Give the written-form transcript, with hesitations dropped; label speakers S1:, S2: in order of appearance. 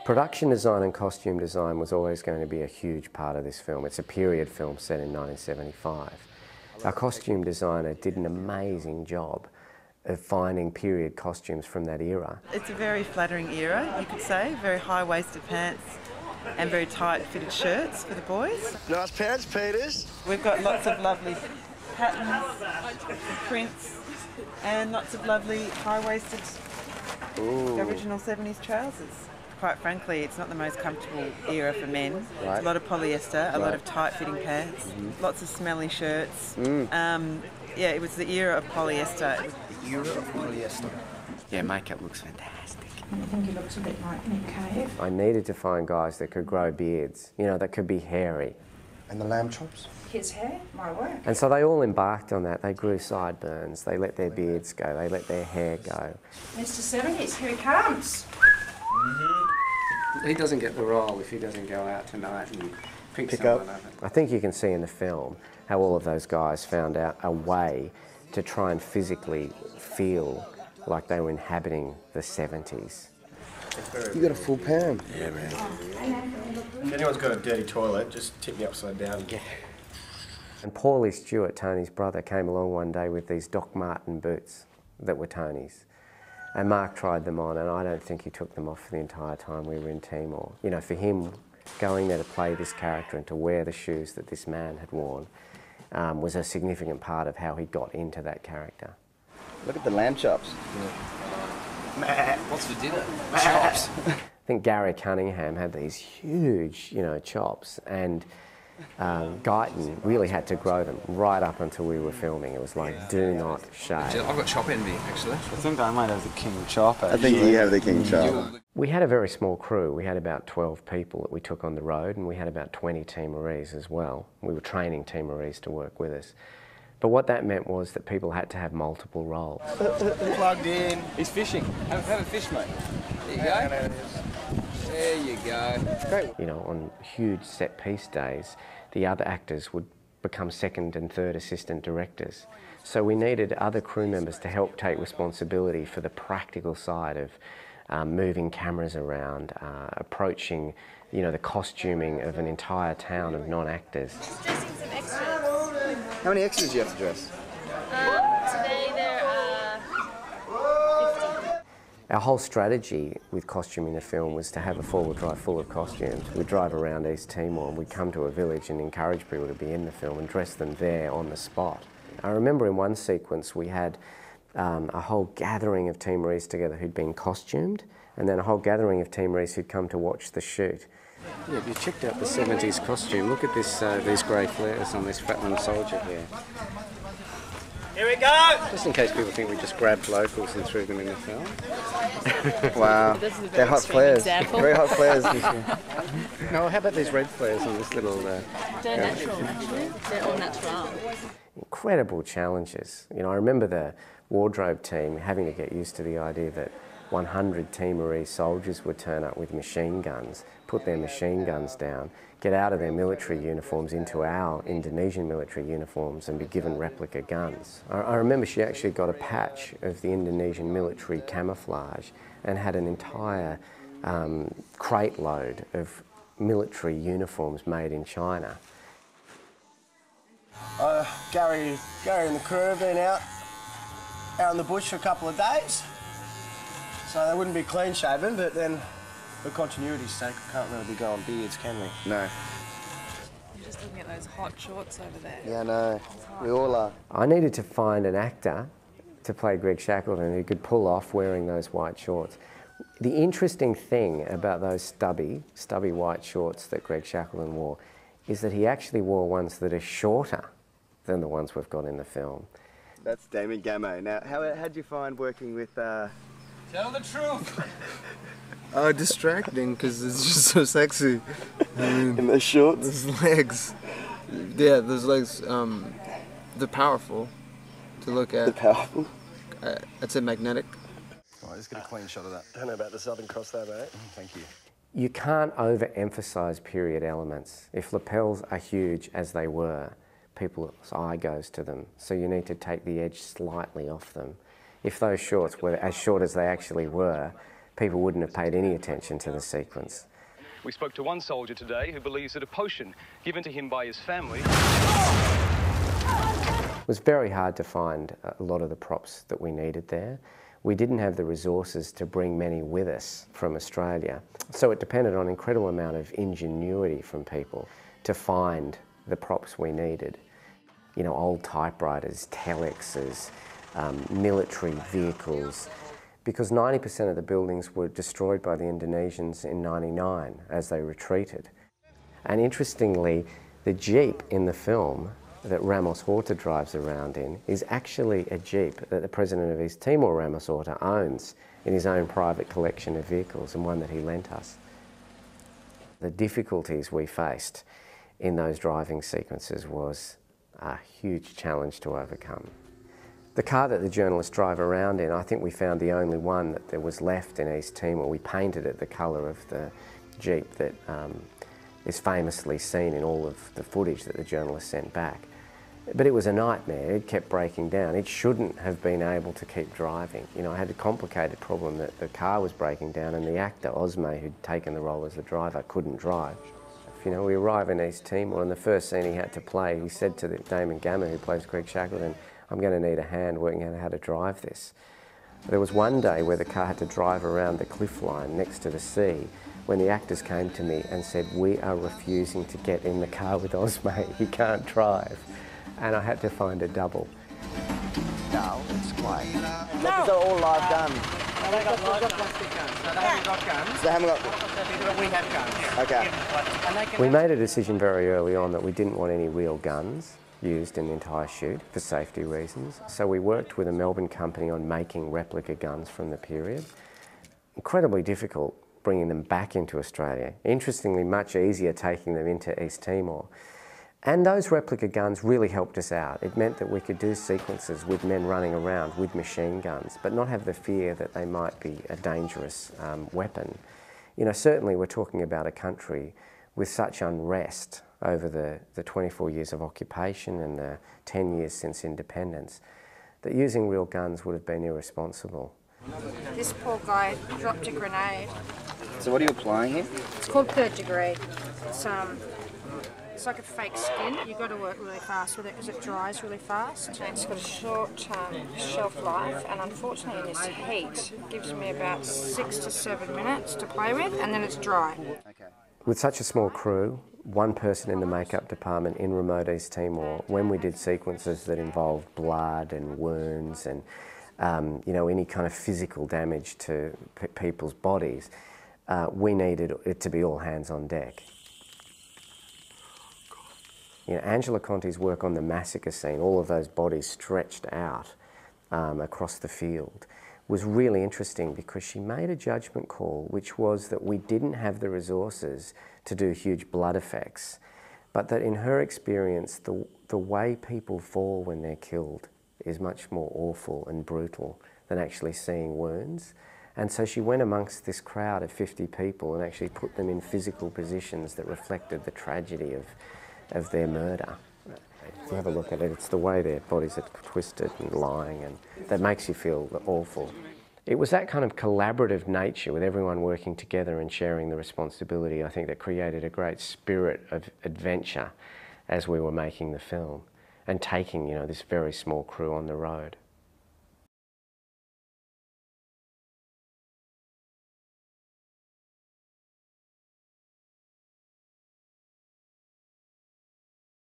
S1: Production design and costume design was always going to be a huge part of this film. It's a period film set in 1975. Our costume designer did an amazing job of finding period costumes from that era.
S2: It's a very flattering era, you could say. Very high-waisted pants and very tight-fitted shirts for the boys.
S3: Nice pants, Peters.
S2: We've got lots of lovely patterns, prints, and lots of lovely high-waisted original 70s trousers. Quite frankly, it's not the most comfortable era for men. Right. It's a lot of polyester, a lot of tight-fitting pants, lots of smelly shirts. Yeah, it was the era of polyester.
S3: The era of polyester.
S1: Yeah, makeup looks fantastic.
S4: I think he looks a bit like Nick Cave.
S1: I needed to find guys that could grow beards, you know, that could be hairy.
S3: And the lamb chops?
S4: His hair, my work.
S1: And so they all embarked on that. They grew sideburns, they let their beards go, they let their hair go.
S4: Mr. 70s, here he comes.
S5: He doesn't get the role if he doesn't go out tonight and pick
S1: up.
S5: someone up.
S1: I think you can see in the film how all of those guys found out a way to try and physically feel like they were inhabiting the 70s.
S3: You got a full Perm.
S6: Yeah, man. If anyone's got a dirty toilet, just tip me upside down. Yeah.
S1: And Paulie Stewart, Tony's brother, came along one day with these Doc Marten boots that were Tony's. And Mark tried them on, and I don't think he took them off for the entire time we were in Timor. You know, for him, going there to play this character and to wear the shoes that this man had worn was a significant part of how he got into that character.
S3: Look at the lamb chops.
S6: Yeah.
S5: What's for dinner? Chops.
S1: I think Gary Cunningham had these huge, you know, chops, and Guyton really had to grow them right up until we were filming. It was like, do not shave.
S5: I've got chop envy, actually.
S7: I think I might have the king chop, actually.
S3: I think you have the king chop.
S1: We had a very small crew. We had about 12 people that we took on the road, and we had about 20 Timorese as well. We were training Timorese to work with us. But what that meant was that people had to have multiple roles.
S6: Plugged in.
S7: He's fishing. Have a fish, mate. There you go. There you go.
S1: It's great. You know, on huge set-piece days, the other actors would become second and third assistant directors. So we needed other crew members to help take responsibility for the practical side of moving cameras around, approaching, you know, the costuming of an entire town of non-actors.
S8: Dressing some extras.
S3: How many extras do you have to dress?
S8: Today there are 50.
S1: Our whole strategy with costuming the film was to have a four-wheel drive full of costumes. We'd drive around East Timor and we'd come to a village and encourage people to be in the film and dress them there on the spot. I remember in one sequence we had a whole gathering of Timorese together who'd been costumed, and then a whole gathering of Timorese who'd come to watch the shoot.
S5: Yeah, if you checked out the 70s costume, look at this, these grey flares on this Fatland soldier here.
S6: Here we go!
S5: Just in case people think we just grabbed locals and threw them in the film.
S3: Wow, they're hot flares. Very hot flares.
S5: No, how about these red flares on this little...
S8: They're natural, actually. They're all natural.
S1: Incredible challenges. You know, I remember the wardrobe team having to get used to the idea that 100 Timorese soldiers would turn up with machine guns, put their machine guns down, get out of their military uniforms into our Indonesian military uniforms and be given replica guns. I remember she actually got a patch of the Indonesian military camouflage and had an entire crate load of military uniforms made in China.
S6: Gary and the crew have been out in the bush for a couple of days. So they wouldn't be clean shaven, but then for continuity's sake, we can't really be growing beards, can we?
S3: No.
S8: I'm just looking at those hot shorts over there.
S3: Yeah, no. We all are.
S1: I needed to find an actor to play Greg Shackleton who could pull off wearing those white shorts. The interesting thing about those stubby white shorts that Greg Shackleton wore is that he actually wore ones that are shorter than the ones we've got in the film.
S3: That's Damien Gamo. Now, how'd you find working with...
S7: Tell the truth! Distracting, because it's just so sexy.
S3: in those shorts?
S7: Those legs. Yeah, those legs, they're powerful to look at.
S3: They're powerful?
S7: I'd say magnetic.
S6: Right, let's get a clean shot of that. I don't know about the Southern Cross though, mate. Thank you.
S1: You can't overemphasise period elements. If lapels are huge, as they were, people's eye goes to them, so you need to take the edge slightly off them. If those shorts were as short as they actually were, people wouldn't have paid any attention to the sequence.
S9: We spoke to one soldier today who believes that a potion given to him by his family...
S1: It was very hard to find a lot of the props that we needed there. We didn't have the resources to bring many with us from Australia, so it depended on an incredible amount of ingenuity from people to find the props we needed. You know, old typewriters, telexes, military vehicles, because 90% of the buildings were destroyed by the Indonesians in '99 as they retreated. And interestingly, the Jeep in the film that Ramos Horta drives around in is actually a Jeep that the President of East Timor, Ramos Horta, owns in his own private collection of vehicles, and one that he lent us. The difficulties we faced in those driving sequences was a huge challenge to overcome. The car that the journalists drive around in, I think we found the only one that there was left in East Timor. We painted it the colour of the Jeep that is famously seen in all of the footage that the journalists sent back. But it was a nightmare. It kept breaking down. It shouldn't have been able to keep driving. You know, I had a complicated problem that the car was breaking down and the actor, Osme, who'd taken the role as the driver, couldn't drive. You know, we arrive in East Timor and the first scene he had to play, he said to Damon Gamma, who plays Greg Shackleton, "I'm going to need a hand working out how to drive this." There was one day where the car had to drive around the cliff line next to the sea when the actors came to me and said, "We are refusing to get in the car with Osme, he can't drive." And I had to find a double.
S3: No, it's quiet.
S4: No.
S3: These are all live guns.
S2: No, they've got plastic guns. No, they haven't got guns.
S3: They haven't got...
S2: But we have guns.
S3: Okay.
S2: And they can
S1: We made a decision very early on that we didn't want any real guns used in the entire shoot for safety reasons. So we worked with a Melbourne company on making replica guns from the period. Incredibly difficult bringing them back into Australia. Interestingly, much easier taking them into East Timor. And those replica guns really helped us out. It meant that we could do sequences with men running around with machine guns, but not have the fear that they might be a dangerous weapon. You know, certainly we're talking about a country with such unrest over the 24 years of occupation and the 10 years since independence, that using real guns would have been irresponsible.
S4: This poor guy dropped a grenade.
S3: So what are you applying here?
S4: It's called third degree. It's like a fake skin. You've got to work really fast with it because it dries really fast. It's got a short shelf life, and unfortunately in this heat it gives me about 6 to 7 minutes to play with, and then it's dry.
S3: Okay.
S1: With such a small crew, one person in the makeup department in remote East Timor, when we did sequences that involved blood and wounds and you know, any kind of physical damage to people's bodies, we needed it to be all hands on deck. You know, Angela Conti's work on the massacre scene, all of those bodies stretched out across the field, was really interesting because she made a judgment call, which was that we didn't have the resources to do huge blood effects, but that in her experience, the way people fall when they're killed is much more awful and brutal than actually seeing wounds. And so she went amongst this crowd of 50 people and actually put them in physical positions that reflected the tragedy of their murder. If you have a look at it, it's the way their bodies are twisted and lying, and that makes you feel awful. It was that kind of collaborative nature with everyone working together and sharing the responsibility, I think, that created a great spirit of adventure as we were making the film and taking, you know, this very small crew on the road.